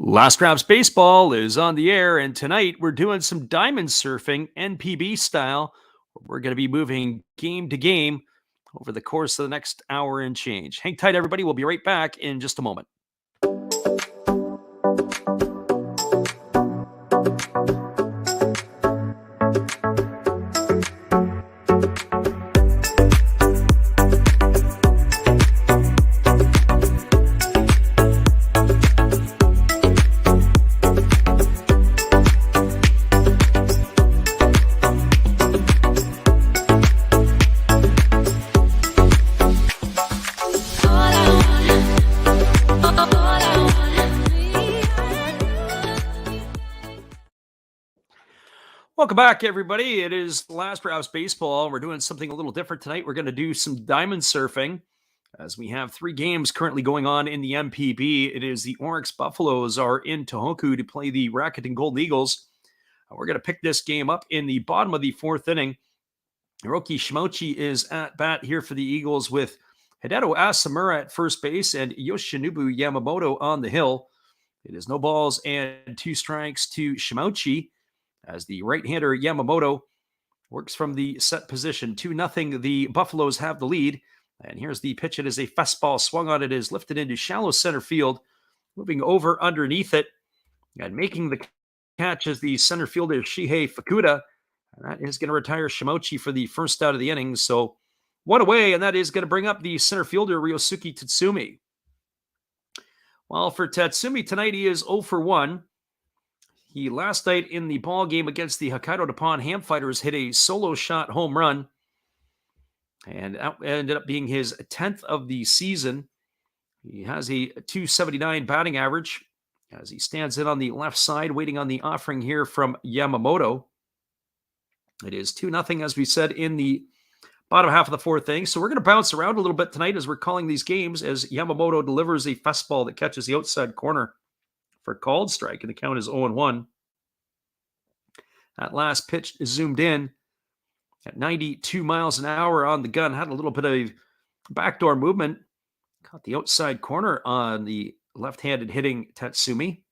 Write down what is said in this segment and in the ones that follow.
Last Drops Baseball is on the air, and tonight we're doing some diamond surfing, NPB style. We're going to be moving game to game over the course of the next hour and change. Hang tight, everybody. We'll be right back in just a moment. Welcome back, everybody. It is Last Drops Baseball. We're doing something a little different tonight. We're going to do some diamond surfing as we have three games currently going on in the NPB. It is the Oryx Buffaloes are in Tohoku to play the Rakuten Golden Eagles. We're going to pick this game up in the bottom of the fourth inning. Hiroki Shimouchi is at bat here for the Eagles with Hideto Asamura at first base and Yoshinobu Yamamoto on the hill. It is no balls and two strikes to Shimouchi as the right-hander Yamamoto works from the set position. 2-0, the Buffaloes have the lead. And here's the pitch. It is a fastball swung on. It is lifted into shallow center field, moving over underneath it. And making the catch is the center fielder Shihei Fukuda. And that is going to retire Shimouchi for the first out of the innings. So one away, and that is going to bring up the center fielder Ryosuke Tatsumi. Well, for Tatsumi tonight, he is 0 for 1. He last night in the ball game against the Hokkaido Nippon Ham Fighters hit a solo shot home run, and that ended up being his 10th of the season. He has a 279 batting average as he stands in on the left side, waiting on the offering here from Yamamoto. It is 2-0, as we said, in the bottom half of the fourth inning. So we're going to bounce around a little bit tonight as we're calling these games, as Yamamoto delivers a fastball that catches the outside corner for a called strike, and the count is 0-1. That last pitch is zoomed in at 92 miles an hour on the gun. Had a little bit of backdoor movement. Caught the outside corner on the left-handed hitting Tatsumi.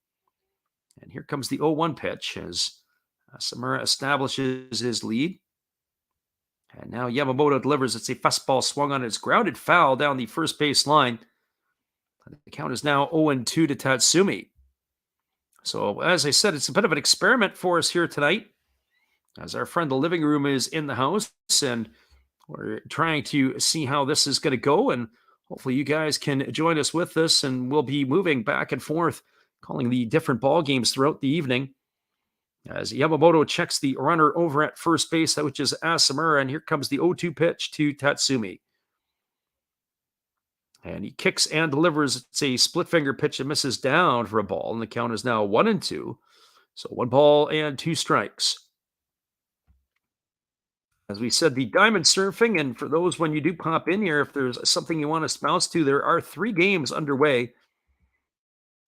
And here comes the 0-1 pitch as Samura establishes his lead. And now Yamamoto delivers. It's a fastball swung on. It's grounded foul down the first base line. The count is now 0-2 to Tatsumi. So, as I said, it's a bit of an experiment for us here tonight, as our friend the living room is in the house, and we're trying to see how this is going to go, and hopefully you guys can join us with this, and we'll be moving back and forth, calling the different ball games throughout the evening, as Yamamoto checks the runner over at first base, which is Asamura, and here comes the 0-2 pitch to Tatsumi. And he kicks and delivers. It's a split finger pitch that misses down for a ball. And the count is now 1-2. So 1 ball and 2 strikes. As we said, the diamond surfing. And for those, when you do pop in here, if there's something you want to bounce to, there are 3 games underway.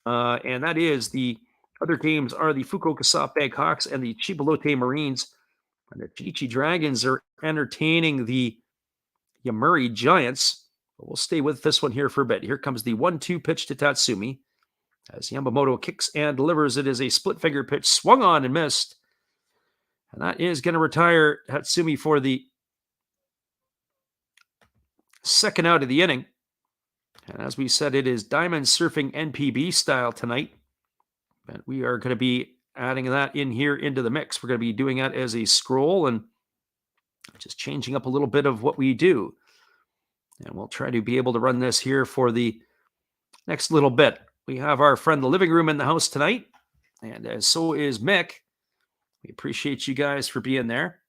And that is the other games are the Fukuoka SoftBank Hawks and the Chibalote Marines. And the Chichi Dragons are entertaining the Yamuri Giants. We'll stay with this one here for a bit. Here comes the 1-2 pitch to Tatsumi as Yamamoto kicks and delivers. It is a split finger pitch swung on and missed. And that is going to retire Tatsumi for the second out of the inning. And as we said, it is diamond surfing NPB style tonight. And we are going to be adding that in here into the mix. We're going to be doing that as a scroll and just changing up a little bit of what we do. And we'll try to be able to run this here for the next little bit. We have our friend the living room in the house tonight, and so is Mick. We appreciate you guys for being there.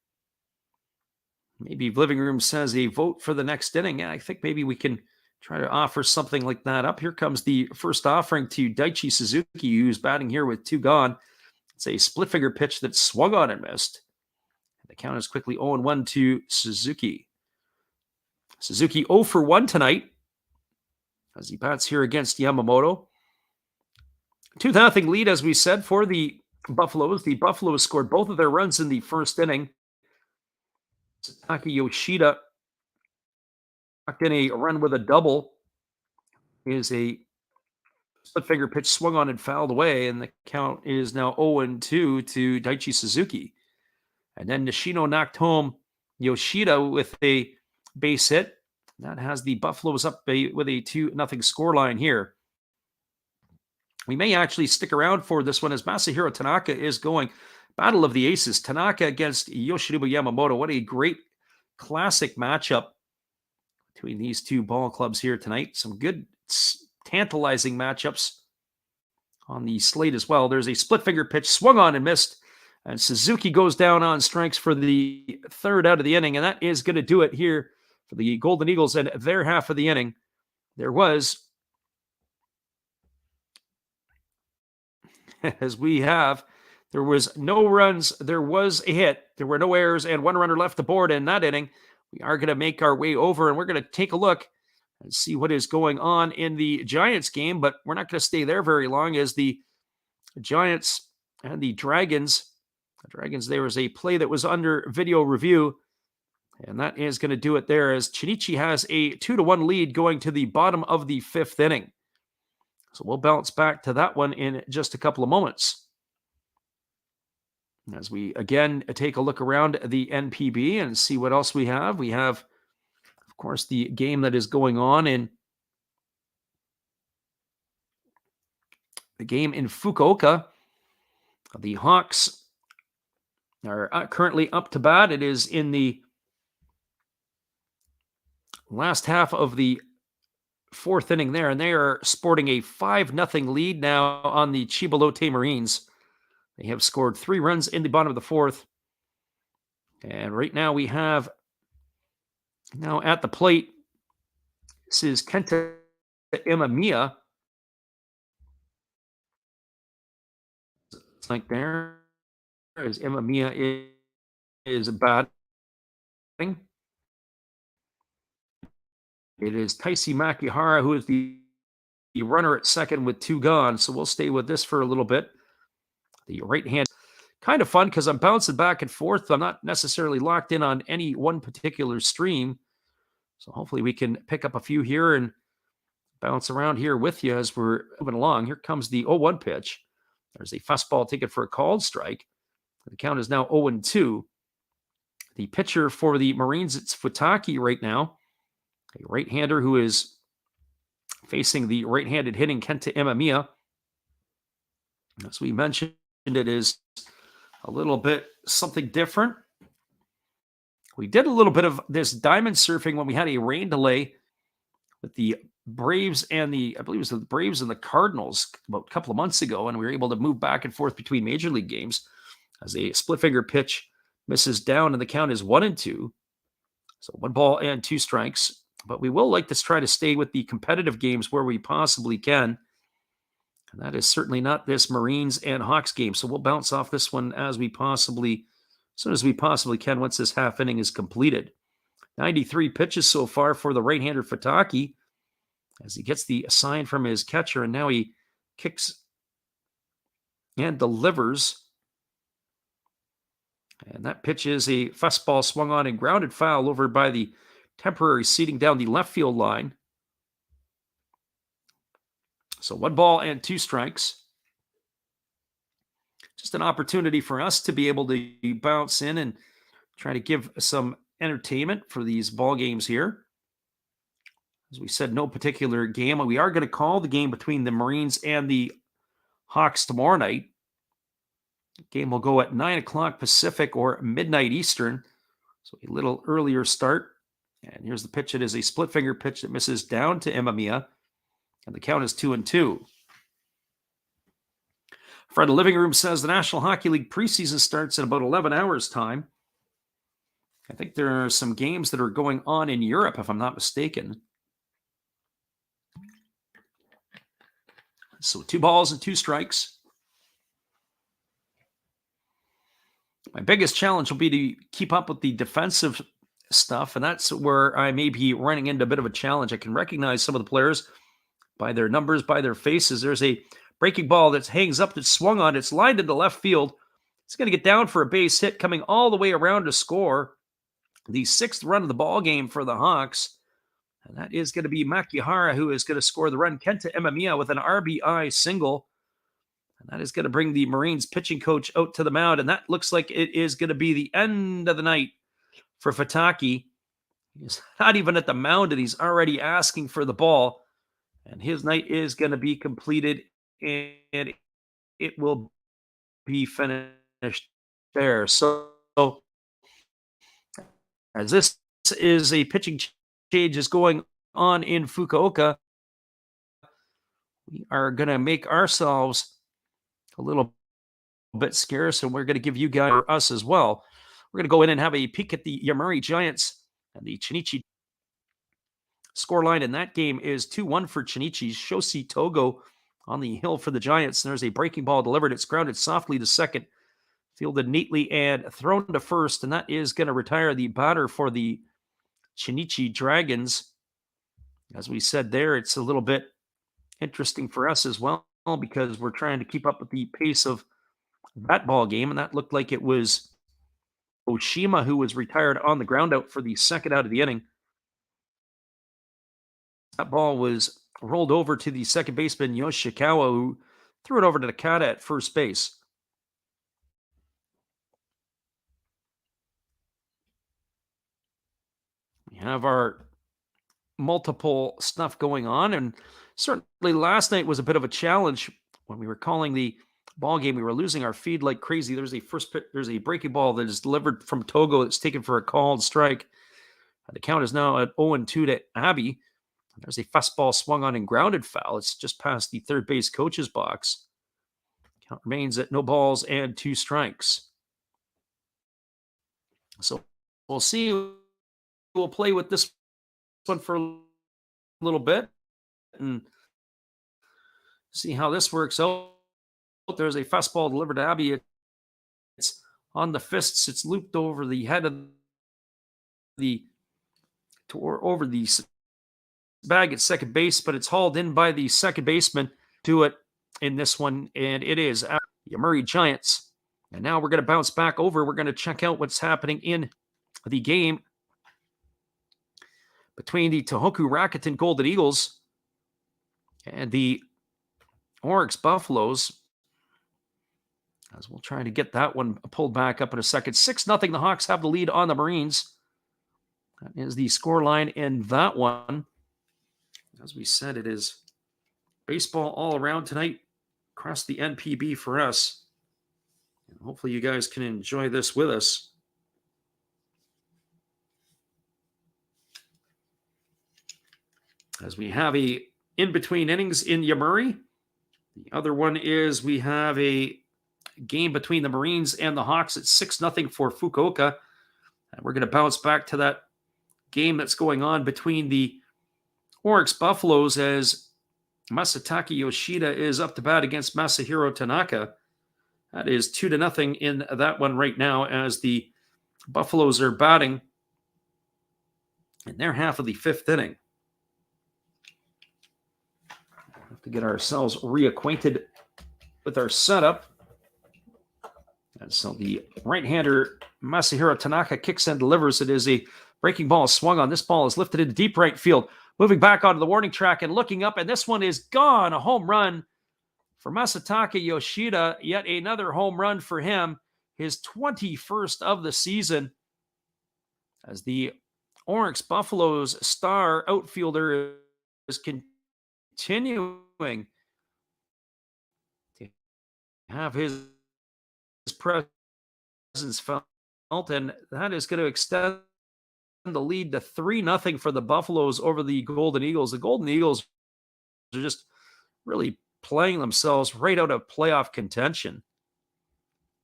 Maybe living room says a vote for the next inning. Yeah, I think maybe we can try to offer something like that up. Here comes the first offering to Daichi Suzuki, who's batting here with 2 gone. It's a split finger pitch that swung on and missed. The count is quickly 0-1 to Suzuki. Suzuki 0 for 1 tonight as he bats here against Yamamoto. 2-0 lead, as we said, for the Buffaloes. The Buffaloes scored both of their runs in the first inning. Sataki Yoshida knocked in a run with a double. Is a split finger pitch swung on and fouled away, and the count is now 0-2 to Daichi Suzuki. And then Nishino knocked home Yoshida with a base hit. That has the Buffaloes up with a 2-0 scoreline here. We may actually stick around for this one as Masahiro Tanaka is going. Battle of the Aces. Tanaka against Yoshinobu Yamamoto. What a great classic matchup between these two ball clubs here tonight. Some good, tantalizing matchups on the slate as well. There's a split finger pitch swung on and missed. And Suzuki goes down on strikes for the third out of the inning. And that is going to do it here for the Golden Eagles and their half of the inning. There was, as we have, there was no runs. There was a hit. There were no errors and one runner left the board in that inning. We are going to make our way over and we're going to take a look and see what is going on in the Giants game. But we're not going to stay there very long as the Giants and the Dragons. There was a play that was under video review. And that is going to do it there as Chinichi has a 2-1 lead going to the bottom of the fifth inning. So we'll bounce back to that one in just a couple of moments. As we again take a look around the NPB and see what else we have. We have, of course, the game that is going on in the game in Fukuoka. The Hawks are currently up to bat. It is in the last half of the fourth inning there, and they are sporting a 5-0 lead now on the Chibalote Marines. They have scored 3 runs in the bottom of the fourth. And right now we have now at the plate, this is Kenta Imamiya. It's like there as Imamiya is batting. It is Taisi Makihara who is the runner at second with 2 gone. So we'll stay with this for a little bit. The right hand, kind of fun because I'm bouncing back and forth. I'm not necessarily locked in on any one particular stream. So hopefully we can pick up a few here and bounce around here with you as we're moving along. Here comes the 0-1 pitch. There's a fastball taken for a called strike. The count is now 0-2. The pitcher for the Marines, it's Futaki right now. A right-hander who is facing the right-handed hitting Kenta Imamiya. As we mentioned, it is a little bit something different. We did a little bit of this diamond surfing when we had a rain delay with the Braves and I believe it was the Braves and the Cardinals about a couple of months ago, and we were able to move back and forth between major league games as a split finger pitch misses down and the count is 1-2. So 1 ball and 2 strikes. But we will like to try to stay with the competitive games where we possibly can. And that is certainly not this Marines and Hawks game. So we'll bounce off this one as soon as we possibly can once this half inning is completed. 93 pitches so far for the right-hander Futaki as he gets the sign from his catcher. And now he kicks and delivers. And that pitch is a fastball swung on and grounded foul over by the temporary seating down the left field line. So 1 ball and 2 strikes. Just an opportunity for us to be able to bounce in and try to give some entertainment for these ball games here. As we said, no particular game. We are going to call the game between the Marines and the Hawks tomorrow night. The game will go at 9 o'clock Pacific or midnight Eastern. So a little earlier start. And here's the pitch. It is a split finger pitch that misses down to Imamiya. And the count is 2-2. Fred, the living room says the National Hockey League preseason starts in about 11 hours' time. I think there are some games that are going on in Europe, if I'm not mistaken. So 2 balls and 2 strikes. My biggest challenge will be to keep up with the defensive stuff, and that's where I may be running into a bit of a challenge. I can recognize some of the players by their numbers, by their faces. There's a breaking ball that hangs up, that's swung on. It's lined into left field. It's going to get down for a base hit, coming all the way around to score the 6th run of the ball game for the Hawks. And that is going to be Makihara, who is going to score the run. Kenta Imamiya with an RBI single. And that is going to bring the Marines pitching coach out to the mound. And that looks like it is going to be the end of the night for Fataki. He's not even at the mound, and he's already asking for the ball. And his night is going to be completed, and it will be finished there. So as this is a pitching change is going on in Fukuoka, we are going to make ourselves a little bit scarce, and we're going to give you guys us as well. We're going to go in and have a peek at the Yomiuri Giants and the Chinichi scoreline in that game is 2-1 for Chinichi's Shoshi Togo on the hill for the Giants. And there's a breaking ball delivered. It's grounded softly to second, fielded neatly and thrown to first. And that is going to retire the batter for the Chinichi Dragons. As we said there, it's a little bit interesting for us as well because we're trying to keep up with the pace of that ball game. And that looked like it was Oshima who was retired on the ground out for the second out of the inning. That ball was rolled over to the second baseman, Yoshikawa, who threw it over to Nakata at first base. We have our multiple stuff going on, and certainly last night was a bit of a challenge when we were calling the ball game. We were losing our feed like crazy. There's a breaking ball that is delivered from Togo that's taken for a called strike. The count is now at 0-2 to Abbey. There's a fastball swung on and grounded foul. It's just past the third base coach's box. Count remains at no balls and 2 strikes. So we'll see. We'll play with this one for a little bit and see how this works out. There's a fastball delivered to Abbey. It's on the fists. It's looped over the head of over the bag at second base, but it's hauled in by the second baseman to it in this one, and it is Yomiuri Giants. And now we're going to bounce back over. We're going to check out what's happening in the game between the Tohoku Rakuten Golden Eagles and the Oryx Buffaloes, as we'll try to get that one pulled back up in a second. 6-0, the Hawks have the lead on the Marines. That is the scoreline in that one. As we said, it is baseball all around tonight across the NPB for us. And hopefully you guys can enjoy this with us. As we have a in-between innings in Yomiuri. The other one is we have a game between the Marines and the Hawks at 6-0 for Fukuoka. And we're going to bounce back to that game that's going on between the Oryx Buffaloes as Masataki Yoshida is up to bat against Masahiro Tanaka. That is 2-0 in that one right now as the Buffaloes are batting in their half of the 5th inning. We'll have to get ourselves reacquainted with our setup. And so the right-hander Masahiro Tanaka kicks and delivers. It is a breaking ball swung on. This ball is lifted into deep right field. Moving back onto the warning track and looking up, and this one is gone. A home run for Masataka Yoshida. Yet another home run for him. His 21st of the season. As the Oryx Buffaloes star outfielder is continuing to have his presence felt, and that is going to extend the lead to 3-0 for the Buffaloes over the Golden Eagles. The Golden Eagles are just really playing themselves right out of playoff contention.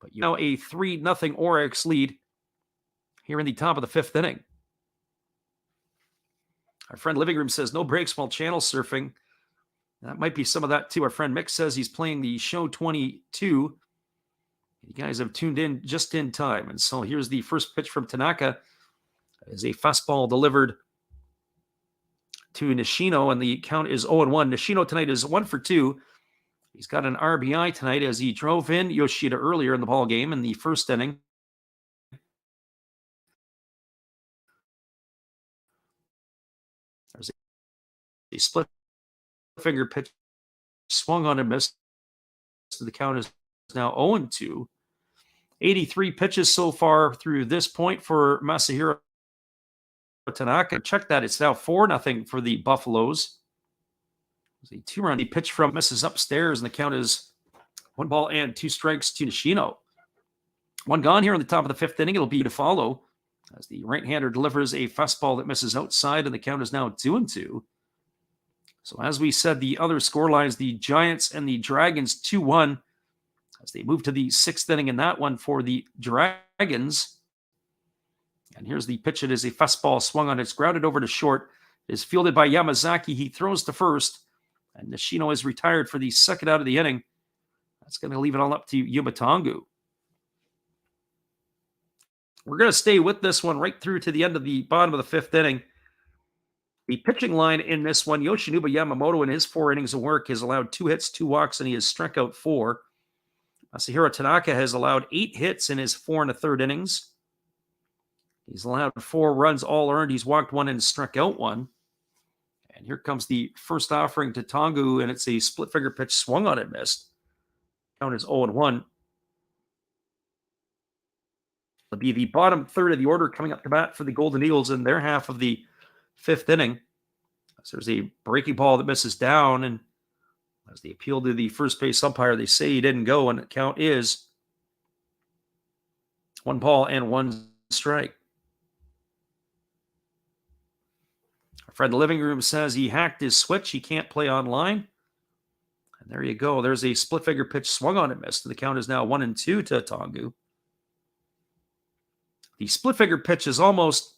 But you know, a 3-0 Oryx lead here in the top of the 5th inning. Our friend Living Room says no breaks while channel surfing. That might be some of that too. Our friend Mick says he's playing the show 22. You guys have tuned in just in time. And so here's the first pitch from Tanaka. Is a fastball delivered to Nishino, and the count is 0-1. Nishino tonight is 1 for 2. He's got an RBI tonight as he drove in Yoshida earlier in the ball game in the 1st inning. There's a split finger pitch swung on and missed. The count is now 0-2. 83 pitches so far through this point for Masahiro Tanaka. Check that. It's now 4-0 for the Buffaloes. There's a 2-run pitch from misses upstairs, and the count is 1-2 to Nishino. One gone here in the top of the fifth inning. It'll be to follow as the right-hander delivers a fastball that misses outside, and the count is now 2-2. So as we said, the other score lines, the Giants and the Dragons 2-1 as they move to the sixth inning in that one for the Dragons. And here's the pitch. It is a fastball swung on. It's grounded over to short. It is fielded by Yamazaki. He throws to first, and Nishino is retired for the second out of the inning. That's going to leave it all up to Yumatangu. We're going to stay with this one right through to the end of the bottom of the fifth inning. The pitching line in this one, Yoshinobu Yamamoto in his 4 innings of work has allowed 2 hits, 2 walks, and he has struck out 4. Masahiro Tanaka has allowed 8 hits in his 4 1/3 innings. He's allowed 4 runs, all earned. He's walked 1 and struck out 1. And here comes the first offering to Tongu, and it's a split finger pitch swung on and missed. Count is 0-1. It'll be the bottom third of the order coming up to bat for the Golden Eagles in their half of the fifth inning. So there's a breaking ball that misses down, and as they appeal to the first base umpire, they say he didn't go, and the count is 1-1 strike. Our friend in the living room says he hacked his switch. He can't play online. And there you go. There's a split figure pitch swung on and missed. And the count is now 1-2 to Tongu. The split figure pitch is almost,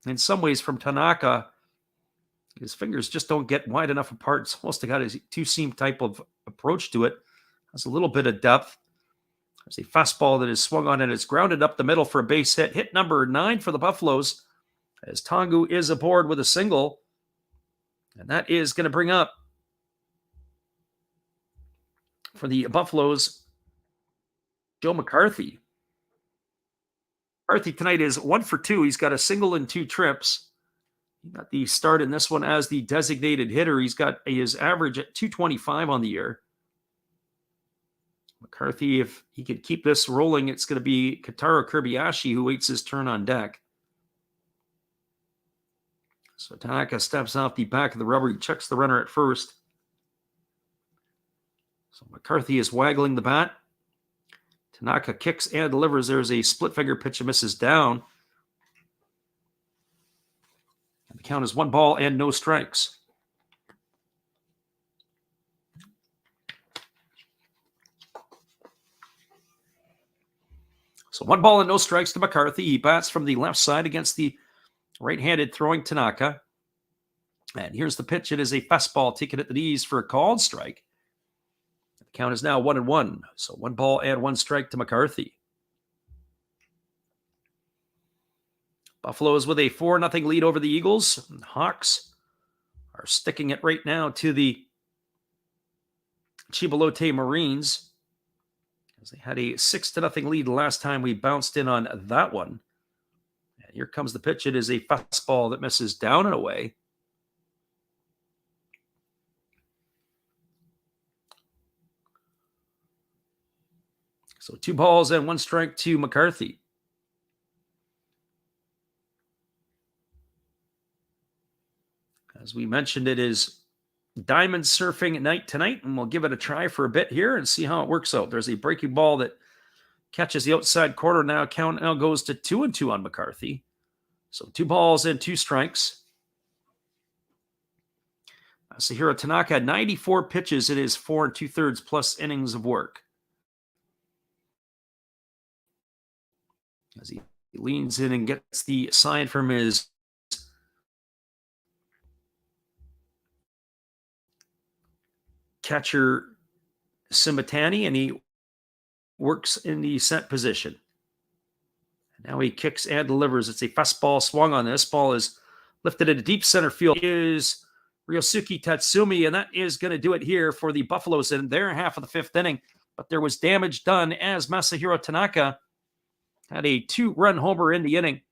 in some ways, from Tanaka. His fingers just don't get wide enough apart. It's almost got a two-seam type of approach to it. Has a little bit of depth. There's a fastball that is swung on and it's grounded up the middle for a base hit. Hit number 9 for the Buffaloes as Tongu is aboard with a single. And that is going to bring up for the Buffaloes, Joe McCarthy. McCarthy tonight is 1 for 2. He's got a single and 2 trips. He got the start in this one as the designated hitter. He's got his average at 225 on the year. McCarthy, if he could keep this rolling, it's going to be Kotaro Kobayashi who waits his turn on deck. So Tanaka steps off the back of the rubber. He checks the runner at first. So McCarthy is waggling the bat. Tanaka kicks and delivers. There's a split finger pitch that misses down. And the count is 1-0 strikes. So 1 strikes to McCarthy. He bats from the left side against the right-handed throwing Tanaka. And here's the pitch. It is a fastball taken at the knees for a called strike. The count is now 1-1. So 1 strike to McCarthy. Buffaloes with a 4-0 lead over the Eagles. And Hawks are sticking it right now to the Chibalote Marines, as they had a 6-0 lead the last time we bounced in on that one. And here comes the pitch. It is a fastball that misses down and away. So 2 strike to McCarthy. As we mentioned, it is diamond surfing night tonight, and we'll give it a try for a bit here and see how it works out. There's a breaking ball that catches the outside corner now. Count now goes to 2-2 on McCarthy. So 2 strikes. Masahiro Tanaka had 94 pitches. It is 4 2/3 plus innings of work. As he leans in and gets the sign from his catcher Simatani, and he works in the set position. And now he kicks and delivers. It's a fastball swung on. This ball is lifted into deep center field. It is Ryosuke Tatsumi, and that is going to do it here for the Buffaloes in their half of the fifth inning. But there was damage done as Masahiro Tanaka had a 2-run homer in the inning.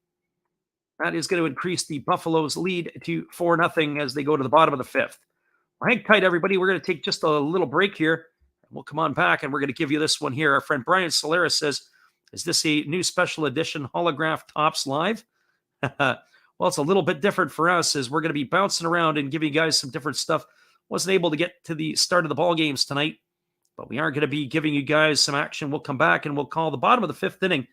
That is going to increase the Buffaloes' lead to 4-0 as they go to the bottom of the fifth. Well, hang tight, everybody. We're going to take just a little break here. We'll come on back and we're going to give you this one here. Our friend Brian Solaris says, is this a new special edition holograph Tops Live? Well, it's a little bit different for us as we're going to be bouncing around and giving you guys some different stuff. Wasn't able to get to the start of the ball games tonight, but we are going to be giving you guys some action. We'll come back and we'll call the bottom of the fifth inning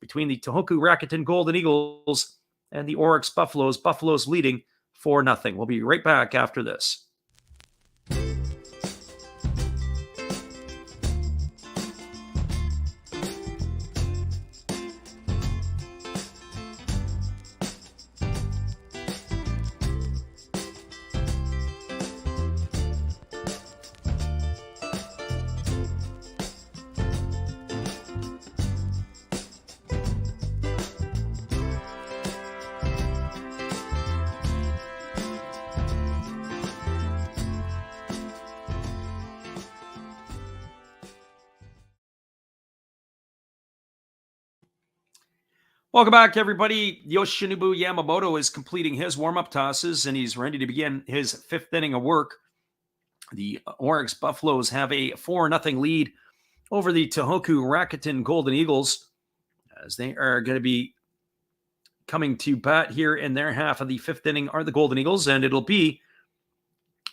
between the Tohoku Rakuten Golden Eagles and the Oryx Buffaloes. Buffaloes leading 4-0. We'll be right back after this. Welcome back, everybody. Yoshinobu Yamamoto is completing his warm-up tosses, and he's ready to begin his fifth inning of work. The Oryx Buffaloes have a 4-0 lead over the Tohoku Rakuten Golden Eagles, as they are going to be coming to bat here in their half of the fifth inning are the Golden Eagles, and it'll be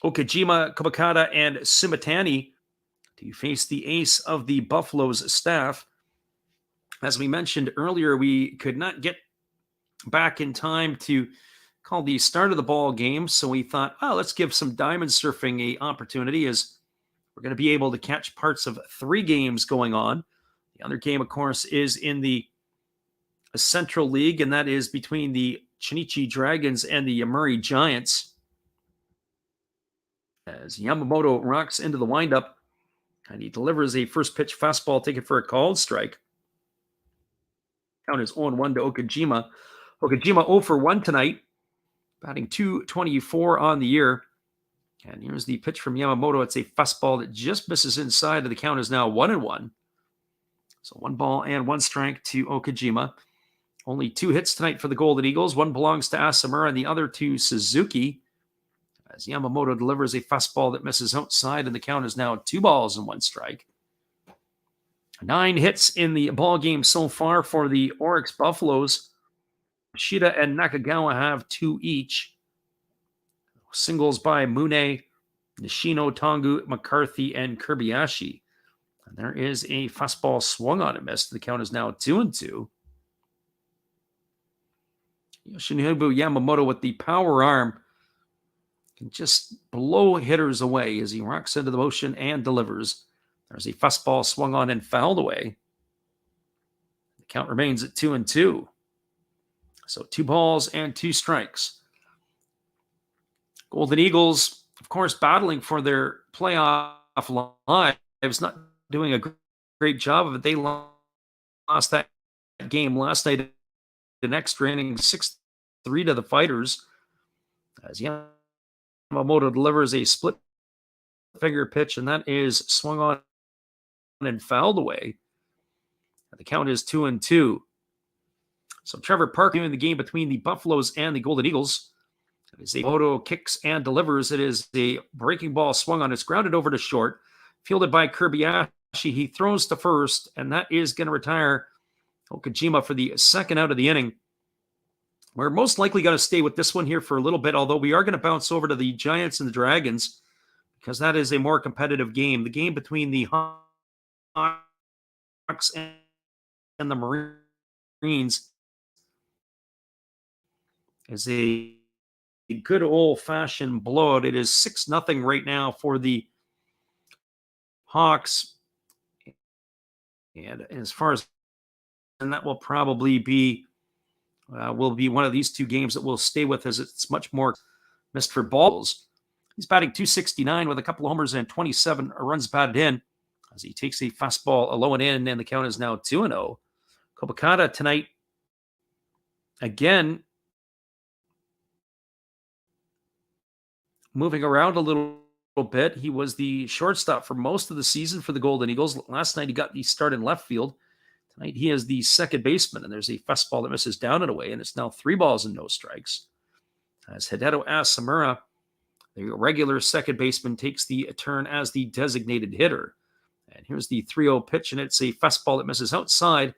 Okajima, Kobakata, and Simatani to face the ace of the Buffaloes staff. As we mentioned earlier, we could not get back in time to call the start of the ball game, so we thought, oh, let's give some diamond surfing a opportunity, as we're going to be able to catch parts of 3 games going on. The other game, of course, is in the Central League, and that is between the Chinichi Dragons and the Yamuri Giants. As Yamamoto rocks into the windup, and he delivers a first pitch fastball taken for a called strike. Count is 0-1 to Okajima. Okajima 0 for 1 tonight, batting .224 on the year. And here's the pitch from Yamamoto. It's a fastball that just misses inside, and the count is now 1-1. So 1 ball and 1 strike to Okajima. Only 2 hits tonight for the Golden Eagles. 1 belongs to Asamura and the other to Suzuki. As Yamamoto delivers a fastball that misses outside, and the count is now 2 balls and 1 strike. 9 hits in the ball game so far for the Oryx Buffaloes. Shida and Nakagawa have 2 each. Singles by Mune, Nishino, Tongu, McCarthy, and Kirbayashi. And there is a fastball swung on and missed. The count is now 2-2. Yoshinobu Yamamoto with the power arm can just blow hitters away as he rocks into the motion and delivers. There's a fastball swung on and fouled away. The count remains at 2-2. So 2 balls and 2 strikes. Golden Eagles, of course, battling for their playoff lives, not doing a great job of it. They lost that game last night in extra inning 6-3 to the Fighters. As Yamamoto delivers a split finger pitch, and that is swung on and fouled away. The count is 2-2. So Trevor Park doing the game between the Buffaloes and the Golden Eagles. As Yamamoto kicks and delivers, it is a breaking ball swung on. It's grounded over to short, fielded by Kirbayashi. He throws to first, and that is going to retire Okajima for the second out of the inning. We're most likely going to stay with this one here for a little bit, although we are going to bounce over to the Giants and the Dragons, because that is a more competitive game. The game between the Hawks and the Marines is a good old-fashioned blowout. It is 6-0 right now for the Hawks. And as far as, and that will probably be one of these 2 games that we'll stay with, as it's much more missed for balls. He's batting .269 with a couple of homers and 27 runs batted in, as he takes a fastball low and in, and the count is now 2-0. Kobakata tonight, again, moving around a little bit. He was the shortstop for most of the season for the Golden Eagles. Last night he got the start in left field. Tonight he is the second baseman, and there's a fastball that misses down and away, and it's now 3 balls and no strikes. As Hideo Asamura, the regular second baseman, takes the turn as the designated hitter. And here's the 3-0 pitch, and it's a fastball that misses outside.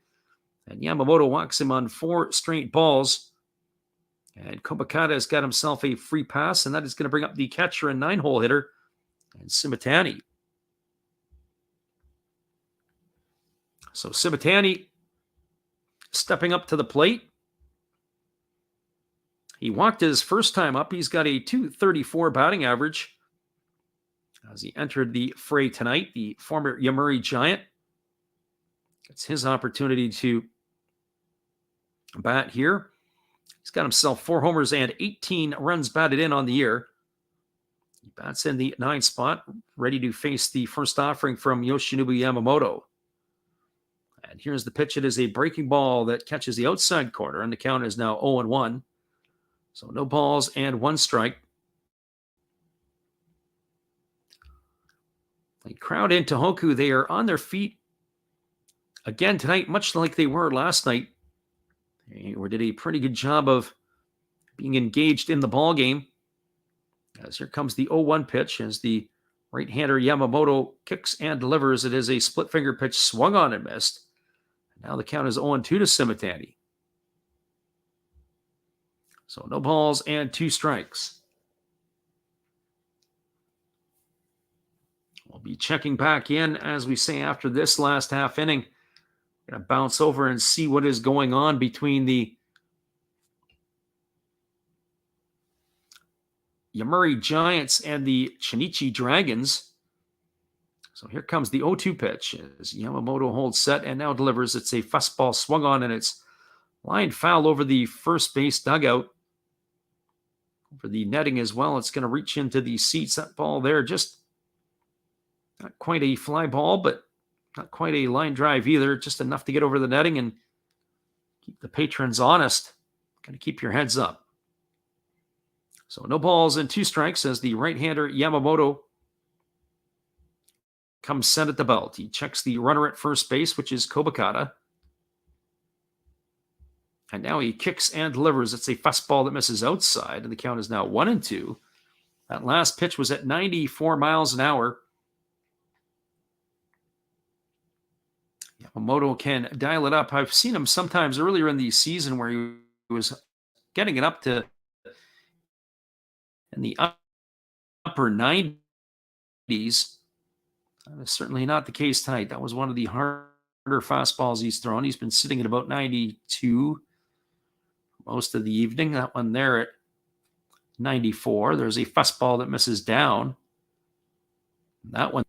And Yamamoto walks him on 4 straight balls. And Kobakata has got himself a free pass, and that is going to bring up the catcher and 9-hole hitter, and Simitani. So Simitani stepping up to the plate. He walked his first time up. He's got a .234 batting average as he entered the fray tonight. The former Yomiuri Giant. It's his opportunity to bat here. He's got himself 4 homers and 18 runs batted in on the year. He bats in the 9th spot, ready to face the first offering from Yoshinobu Yamamoto. And here's the pitch. It is a breaking ball that catches the outside corner, and the count is now 0-1. So no balls and 1 strike. The crowd in Tohoku, they are on their feet again tonight, much like they were last night. They did a pretty good job of being engaged in the ball game. As here comes the 0-1 pitch as the right-hander Yamamoto kicks and delivers. It is a split-finger pitch, swung on and missed. Now the count is 0-2 to Simitani. So no balls and 2 strikes. We'll be checking back in, as we say, after this last half inning. Going to bounce over and see what is going on between the Yomiuri Giants and the Chinichi Dragons. So here comes the 0-2 pitch as Yamamoto holds set and now delivers. It's a fastball swung on, and it's lined foul over the first base dugout. For the netting as well, it's going to reach into the seats. That ball there, just not quite a fly ball, but not quite a line drive either. Just enough to get over the netting and keep the patrons honest. Got to keep your heads up. So no balls and 2 strikes as the right-hander Yamamoto comes set at the belt. He checks the runner at first base, which is Kobakata. And now he kicks and delivers. It's a fastball that misses outside, and the count is now 1-2. That last pitch was at 94 miles an hour. Yamamoto can dial it up. I've seen him sometimes earlier in the season where he was getting it up to in the upper 90s. That is certainly not the case tonight. That was one of the harder fastballs he's thrown. He's been sitting at about 92 most of the evening. That one there at 94. There's a fastball that misses down. That one.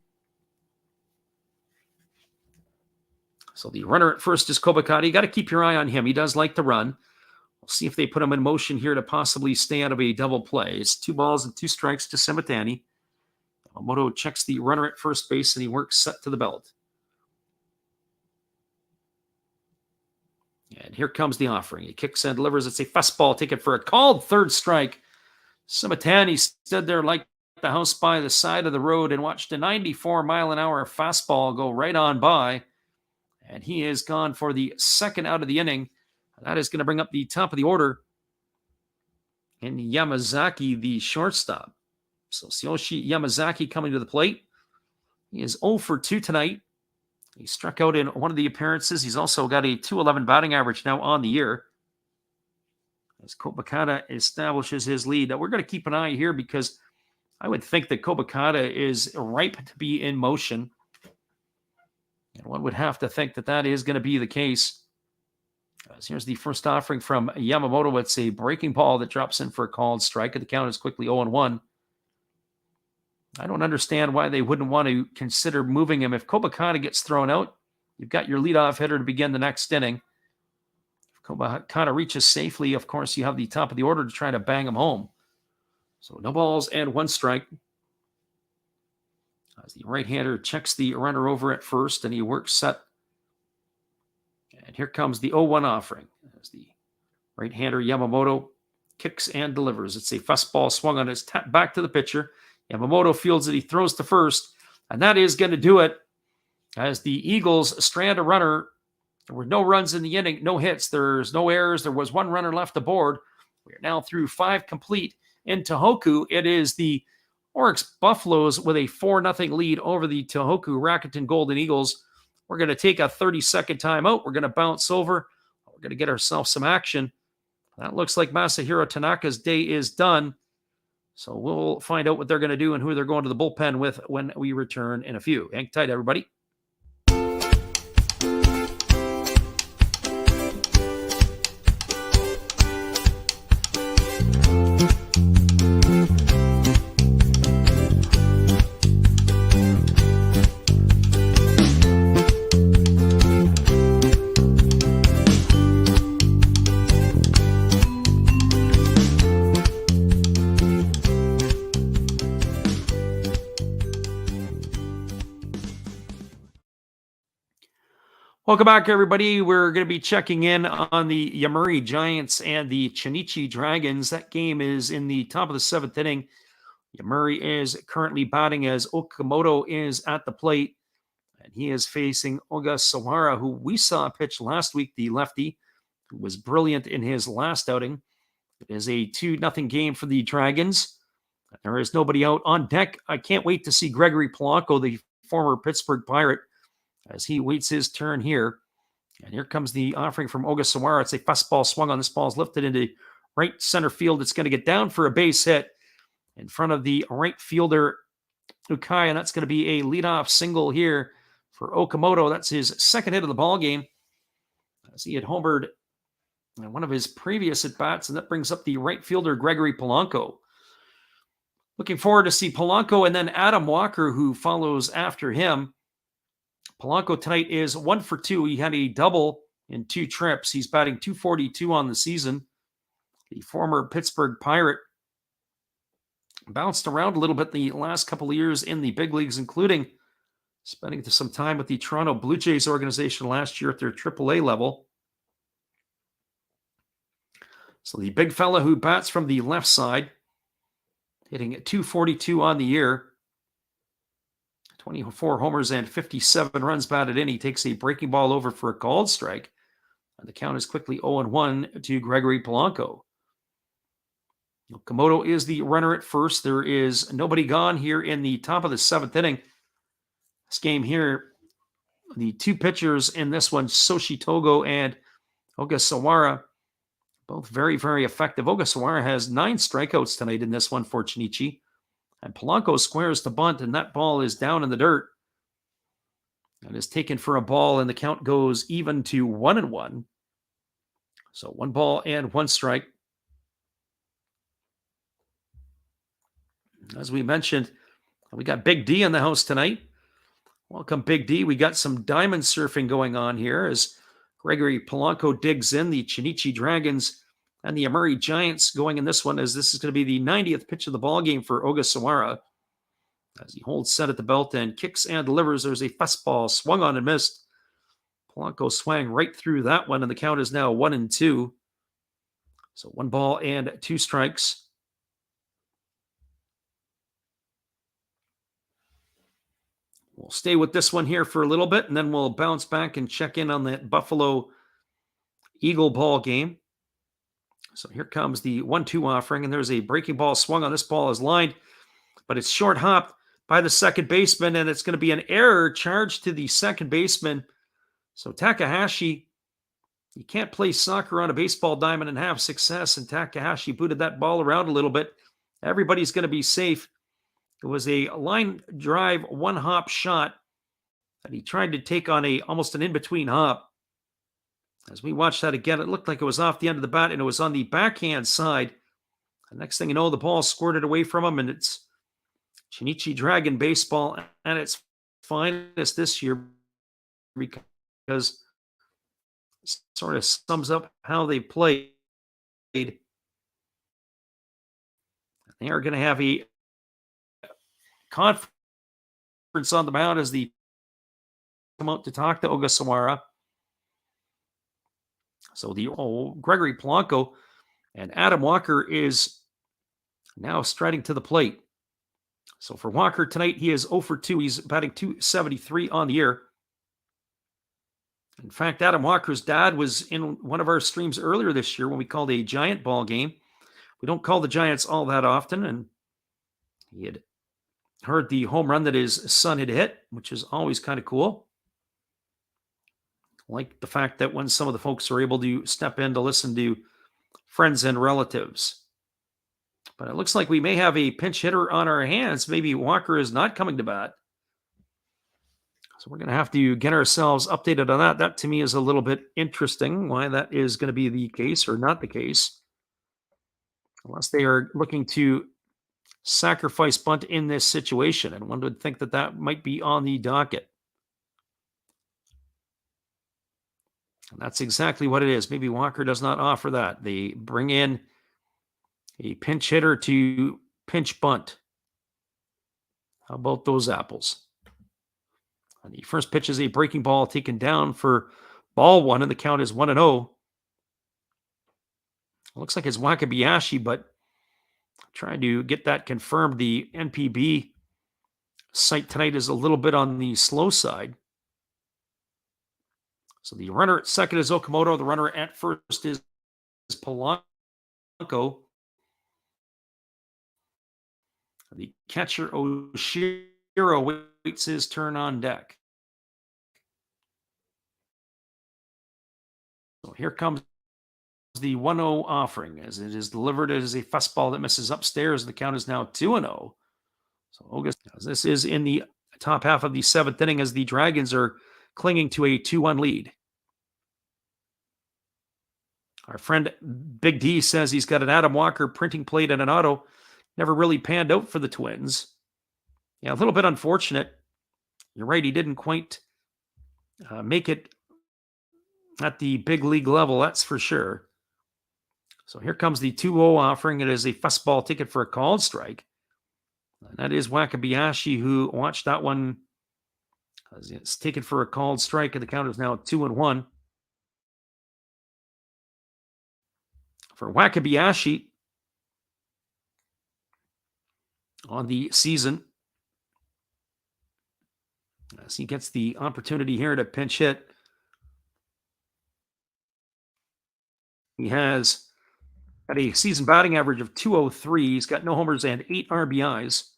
So the runner at first is Kobakata. You got to keep your eye on him. He does like to run. We'll see if they put him in motion here to possibly stay out of a double play. It's 2 balls and 2 strikes to Simitani. Yamamoto checks the runner at first base, and he works set to the belt. And here comes the offering. He kicks and delivers. It's a fastball taken for a called 3rd strike. Simitani stood there like the house by the side of the road and watched a 94-mile-an-hour fastball go right on by. And he is gone for the 2nd out of the inning. That is going to bring up the top of the order in Yamazaki, the shortstop. So Tsuyoshi Yamazaki coming to the plate. He is 0 for 2 tonight. He struck out in one of the appearances. He's also got a .211 batting average now on the year. As Kobakata establishes his lead. Now we're going to keep an eye here because I would think that Kobakata is ripe to be in motion. And one would have to think that that is going to be the case. As here's the first offering from Yamamoto. It's a breaking ball that drops in for a called strike. And the count is quickly 0-1. I don't understand why they wouldn't want to consider moving him. If Kobakata gets thrown out, you've got your leadoff hitter to begin the next inning. If Kobakata reaches safely, of course, you have the top of the order to try to bang him home. So no balls and 1 strike. As the right-hander checks the runner over at first, and he works set. And here comes the 0-1 offering. As the right-hander Yamamoto kicks and delivers. It's a fastball swung on his tap back to the pitcher. Yamamoto fields it. He throws to first, and that is going to do it as the Eagles strand a runner There were no runs in the inning, no hits. There's no errors. There was one runner left aboard. We are now through 5 complete in Tohoku. It is the Oryx Buffaloes with a 4-0 lead over the Tohoku Rakuten Golden Eagles. We're going to take a 30-second timeout. We're going to bounce over. We're going to get ourselves some action. That looks like Masahiro Tanaka's day is done. So we'll find out what they're going to do and who they're going to the bullpen with when we return in a few. Hang tight, everybody. Welcome back, everybody. We're going to be checking in on the Yomiuri Giants and the Chunichi Dragons. That game is in the top of the 7th inning. Yomiuri is currently batting as Okamoto is at the plate, and he is facing Ogasawara, who we saw pitch last week, the lefty, who was brilliant in his last outing. It is a 2-0 game for the Dragons. There is nobody out on deck. I can't wait to see Gregory Polanco, the former Pittsburgh Pirate, as he waits his turn here. And here comes the offering from Ogasawara. It's a fastball swung on. This ball is lifted into right center field. It's going to get down for a base hit in front of the right fielder, Ukai, and that's going to be a leadoff single here for Okamoto. That's his second hit of the ball game, as he had homered in one of his previous at-bats, and that brings up the right fielder, Gregory Polanco. Looking forward to see Polanco and then Adam Walker, who follows after him. Polanco tonight is 1 for 2. He had a double in 2 trips. He's batting .242 on the season. The former Pittsburgh Pirate bounced around a little bit the last couple of years in the big leagues, including spending some time with the Toronto Blue Jays organization last year at their AAA level. So the big fella who bats from the left side, hitting at .242 on the year. 24 homers and 57 runs batted in. He takes a breaking ball over for a called strike. And the count is quickly 0-1 to Gregory Polanco. Komodo is the runner at first. There is nobody gone here in the top of the 7th inning. This game here, the 2 pitchers in this one, Soshi Togo and Ogasawara, both very, very effective. Ogasawara has 9 strikeouts tonight in this one for Chunichi. And Polanco squares the bunt, and that ball is down in the dirt. It is taken for a ball, and the count goes even to 1-1. So 1 ball and 1 strike. As we mentioned, we got Big D in the house tonight. Welcome, Big D. We got some diamond surfing going on here as Gregory Polanco digs in. The Chunichi Dragons and the Yomiuri Giants going in this one, as this is going to be the 90th pitch of the ball game for Ogasawara. As he holds set at the belt and kicks and delivers, there's a fastball swung on and missed. Polanco swang right through that one, and the count is now 1-2. So 1 ball and 2 strikes. We'll stay with this one here for a little bit, and then we'll bounce back and check in on that Buffalo Eagle ball game. So here comes the 1-2 offering, and there's a breaking ball swung on. This ball is lined, but it's short hopped by the second baseman, and it's going to be an error charged to the second baseman. So Takahashi, you can't play soccer on a baseball diamond and have success, and Takahashi booted that ball around a little bit. Everybody's going to be safe. It was a line drive 1-hop shot that he tried to take on almost an in-between hop. As we watched that again, it looked like it was off the end of the bat, and it was on the backhand side. The next thing you know, the ball squirted away from him, and it's Chunichi Dragon baseball at its finest this year, because it sort of sums up how they played. They are going to have a conference on the mound as they come out to talk to Ogasawara. So the Gregory Polanco and Adam Walker is now striding to the plate. So for Walker tonight, he is 0 for 2. He's batting .273 on the year. In fact, Adam Walker's dad was in one of our streams earlier this year when we called a Giant ball game. We don't call the Giants all that often, and he had heard the home run that his son had hit, which is always kind of cool. Like the fact that when some of the folks are able to step in to listen to friends and relatives. But it looks like we may have a pinch hitter on our hands. Maybe Walker is not coming to bat. So we're going to have to get ourselves updated on that. That to me is a little bit interesting why that is going to be the case or not the case. Unless they are looking to sacrifice bunt in this situation. And one would think that that might be on the docket. And that's exactly what it is. Maybe Walker does not offer that. They bring in a pinch hitter to pinch bunt. How about those apples? And the first pitch is a breaking ball taken down for ball one, and the count is 1-0. Looks like it's Wakabayashi, but trying to get that confirmed. The NPB site tonight is a little bit on the slow side. So the runner at second is Okamoto. The runner at first is Polanco. The catcher Oshiro waits his turn on deck. So here comes the 1-0 offering as it is delivered as a fastball that misses upstairs. The count is now 2-0. So August, this is in the top half of the seventh inning as the Dragons are clinging to a 2-1 lead. Our friend Big D says he's got an Adam Walker printing plate and an auto. Never really panned out for the Twins. Yeah, a little bit unfortunate. You're right, he didn't quite make it at the big league level, that's for sure. So here comes the 2-0 offering. It is a fastball ticket for a called strike. And that is Wakabayashi who watched that one. It's taken for a called strike, and the count is now 2-1. For Wakabayashi on the season, as he gets the opportunity here to pinch hit. He has got a season batting average of 203. He's got no homers and 8 RBIs.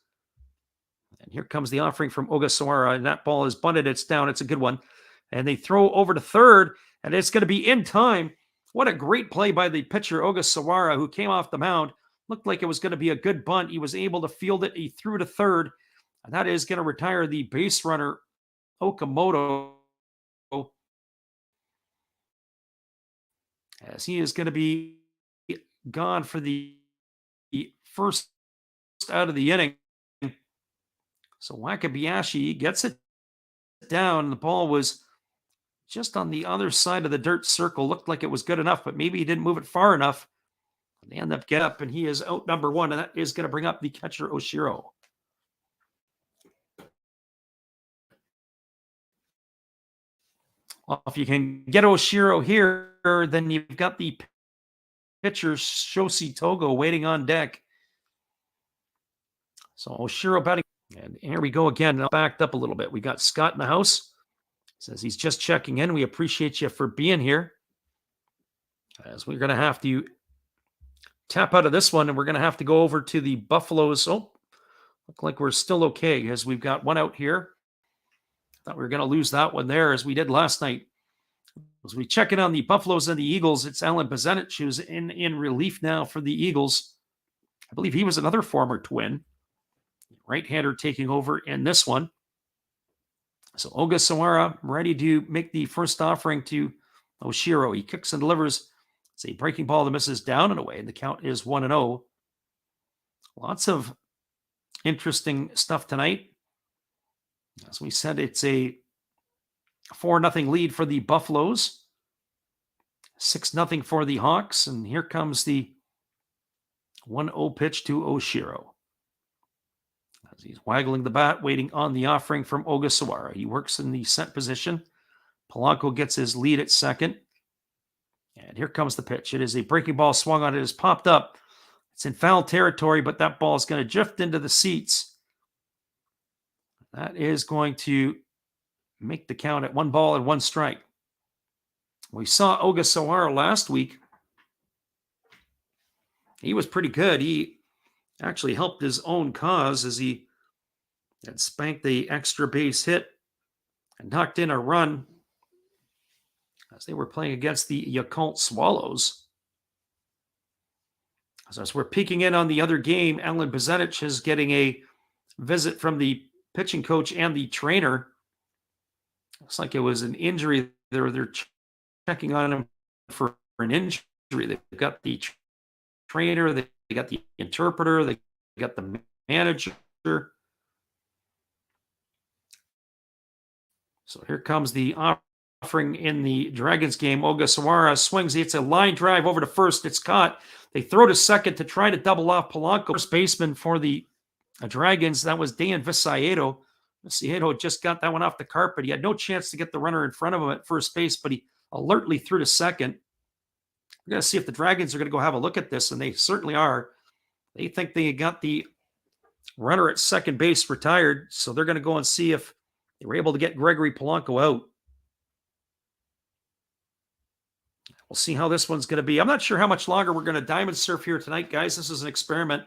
And here comes the offering from Ogasawara, and that ball is bunted. It's down. It's a good one. And they throw over to third, and it's going to be in time. What a great play by the pitcher, Ogasawara, who came off the mound. Looked like it was going to be a good bunt. He was able to field it. He threw to third, and that is going to retire the base runner, Okamoto, as he is going to be gone for the first out of the inning. So Wakabayashi gets it down, and the ball was just on the other side of the dirt circle. Looked like it was good enough, but maybe he didn't move it far enough. They end up get up, and he is out number one, and that is going to bring up the catcher Oshiro. Well, if you can get Oshiro here, then you've got the pitcher Shoshi Togo waiting on deck. So Oshiro batting, and here we go again. Now backed up a little bit. We got Scott in the house. Says he's just checking in. We appreciate you for being here. As we're going to have to tap out of this one, and we're going to have to go over to the Buffaloes. Oh, look like we're still okay as we've got one out here. Thought we were going to lose that one there as we did last night. As we check in on the Buffaloes and the Eagles, it's Alan Bazenich who's in relief now for the Eagles. I believe he was another former Twin. Right-hander taking over in this one. So Ogasawara ready to make the first offering to Oshiro. He kicks and delivers. It's a breaking ball that misses down and away, and the count is 1-0. Lots of interesting stuff tonight. As we said, it's a 4-0 lead for the Buffaloes. 6-0 for the Hawks. And here comes the 1-0 pitch to Oshiro. As he's waggling the bat, waiting on the offering from Ogasawara. He works in the set position. Polanco gets his lead at second. And here comes the pitch. It is a breaking ball swung on. It has popped up. It's in foul territory, but that ball is going to drift into the seats. That is going to make the count at 1 ball and 1 strike. We saw Ogasawara last week. He was pretty good. He actually helped his own cause as he had spanked the extra base hit and knocked in a run as they were playing against the Yakult Swallows. As we're peeking in on the other game, Alan Bezetich is getting a visit from the pitching coach and the trainer. Looks like it was an injury. They're checking on him for an injury. They've got the trainer, they got the interpreter, they got the manager. So here comes the offering in the Dragons game. Ogasawara swings. It's a line drive over to first. It's caught. They throw to second to try to double off Polanco. First baseman for the Dragons, that was Dan Visayedo. Visayedo just got that one off the carpet. He had no chance to get the runner in front of him at first base, but he alertly threw to second. We're going to see if the Dragons are going to go have a look at this, and they certainly are. They think they got the runner at second base retired, so they're going to go and see if they were able to get Gregory Polanco out. We'll see how this one's going to be. I'm not sure how much longer we're going to diamond surf here tonight, guys. This is an experiment.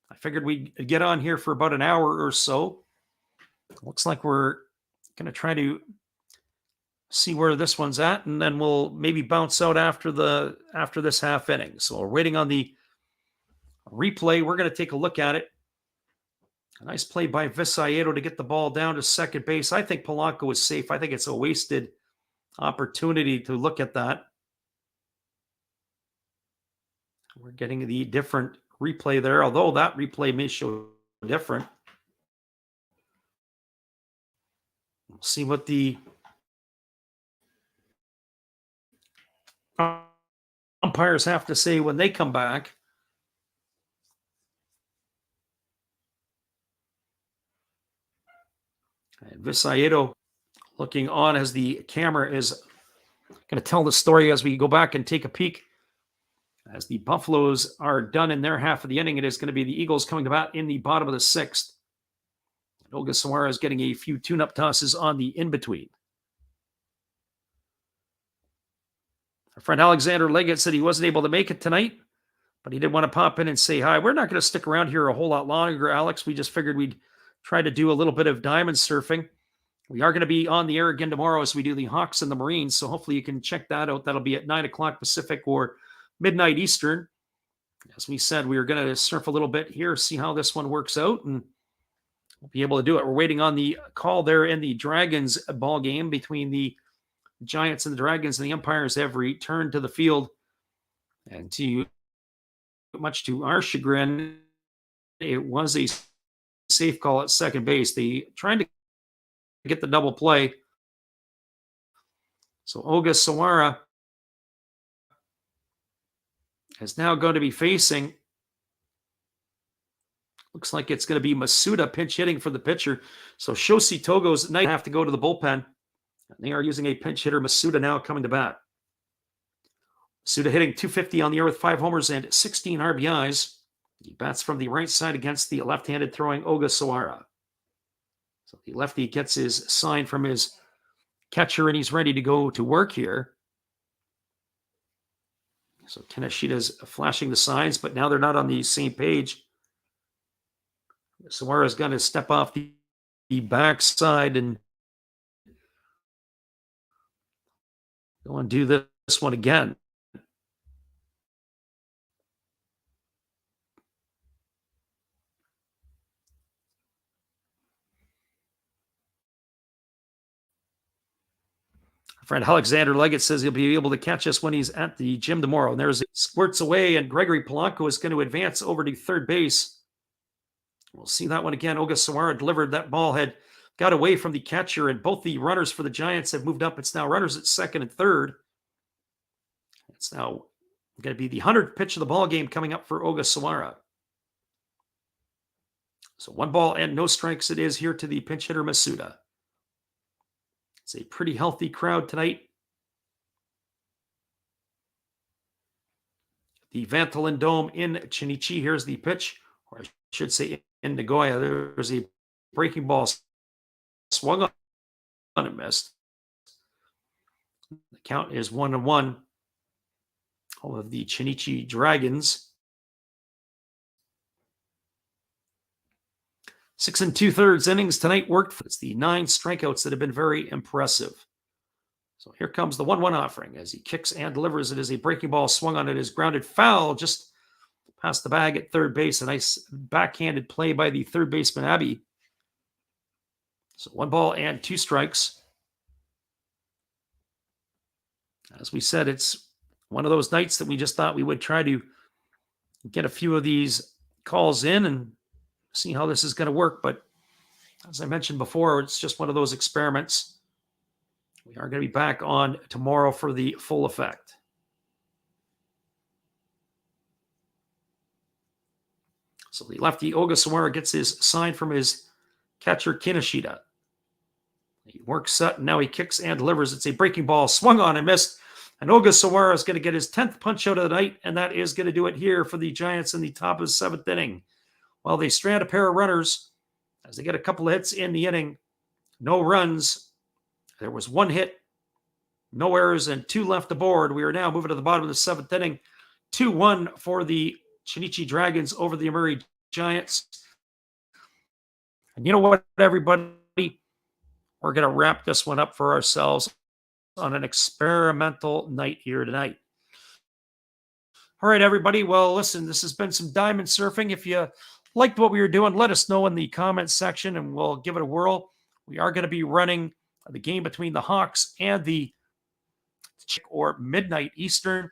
I figured we'd get on here for about an hour or so. Looks like we're going to try to see where this one's at, and then we'll maybe bounce out after this half inning. So we're waiting on the replay. We're going to take a look at it. A nice play by Visayedo to get the ball down to second base. I think Polanco is safe. I think it's a wasted opportunity to look at that. We're getting the different replay there, although that replay may show different. We'll see what the umpires have to say when they come back. And Visayedo looking on as the camera is going to tell the story as we go back and take a peek. As the Buffaloes are done in their half of the inning, it is going to be the Eagles coming to bat in the bottom of the sixth. Ogasawara is getting a few tune-up tosses on the in-between. Our friend Alexander Leggett said he wasn't able to make it tonight, but he did want to pop in and say hi. We're not going to stick around here a whole lot longer, Alex. We just figured we'd try to do a little bit of diamond surfing. We are going to be on the air again tomorrow as we do the Hawks and the Marines, so hopefully you can check that out. That'll be at 9 o'clock Pacific or midnight Eastern. As we said, we are going to surf a little bit here, see how this one works out, and we'll be able to do it. We're waiting on the call there in the Dragons ball game between the Giants and the Dragons, and the umpires have returned to the field. And much to our chagrin, it was a safe call at second base. They trying to get the double play. So Ogasawara is now going to be facing, looks like it's going to be Masuda pinch hitting for the pitcher. So Shoshi Togo's night have to go to the bullpen. And they are using a pinch hitter, Masuda, now coming to bat. Masuda hitting .250 on the year with 5 homers and 16 RBIs. He bats from the right side against the left-handed throwing Ogasawara. So the lefty gets his sign from his catcher, and he's ready to go to work here. So Kanashida's flashing the signs, but now they're not on the same page. Sawara's going to step off the backside and go and do this one again. Friend Alexander Leggett says he'll be able to catch us when he's at the gym tomorrow. And there's squirts away, and Gregory Polanco is going to advance over to third base. We'll see that one again. Ogasawara delivered that ball, had got away from the catcher, and both the runners for the Giants have moved up. It's now runners at second and third. It's now going to be the 100th pitch of the ball game coming up for Ogasawara. So 1 ball and no strikes it is here to the pinch hitter Masuda. It's a pretty healthy crowd tonight. The Vantolin Dome in Chinichi. Here's the pitch, or I should say in Nagoya. There's a breaking ball swung on and missed. The count is 1-1. All of the Chinichi Dragons. 6 2/3 innings tonight worked. It's the 9 strikeouts that have been very impressive. So here comes the 1-1 offering as he kicks and delivers. It is a breaking ball swung on. It is grounded foul just past the bag at third base. A nice backhanded play by the third baseman, Abby. So 1 ball and 2 strikes. As we said, it's one of those nights that we just thought we would try to get a few of these calls in and see how this is going to work. But as I mentioned before, it's just one of those experiments. We are going to be back on tomorrow for the full effect. So the lefty Ogasawara gets his sign from his catcher Kinoshita. He works Sutton. Now he kicks and delivers. It's a breaking ball swung on and missed. And Ogasawara is going to get his 10th punch out of the night, and that is going to do it here for the Giants in the top of the 7th inning. While they strand a pair of runners as they get a couple of hits in the inning, no runs. There was 1 hit, no errors, and 2 left aboard. We are now moving to the bottom of the 7th inning. 2-1 for the Chinichi Dragons over the Yomiuri Giants. And you know what, everybody? We're going to wrap this one up for ourselves on an experimental night here tonight. All right, everybody. Well, listen, this has been some diamond surfing. If you liked what we were doing, let us know in the comments section and we'll give it a whirl. We are going to be running the game between the Hawks and the or midnight Eastern.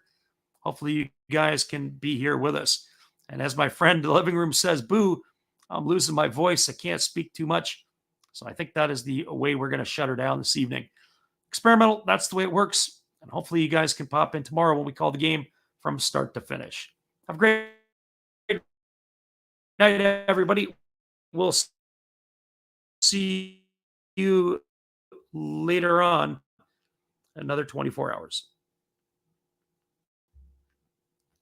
Hopefully you guys can be here with us. And as my friend in the living room says, boo, I'm losing my voice. I can't speak too much. So I think that is the way we're going to shut her down this evening. Experimental, that's the way it works. And hopefully you guys can pop in tomorrow when we call the game from start to finish. Have a great night, everybody. We'll see you later on, another 24 hours.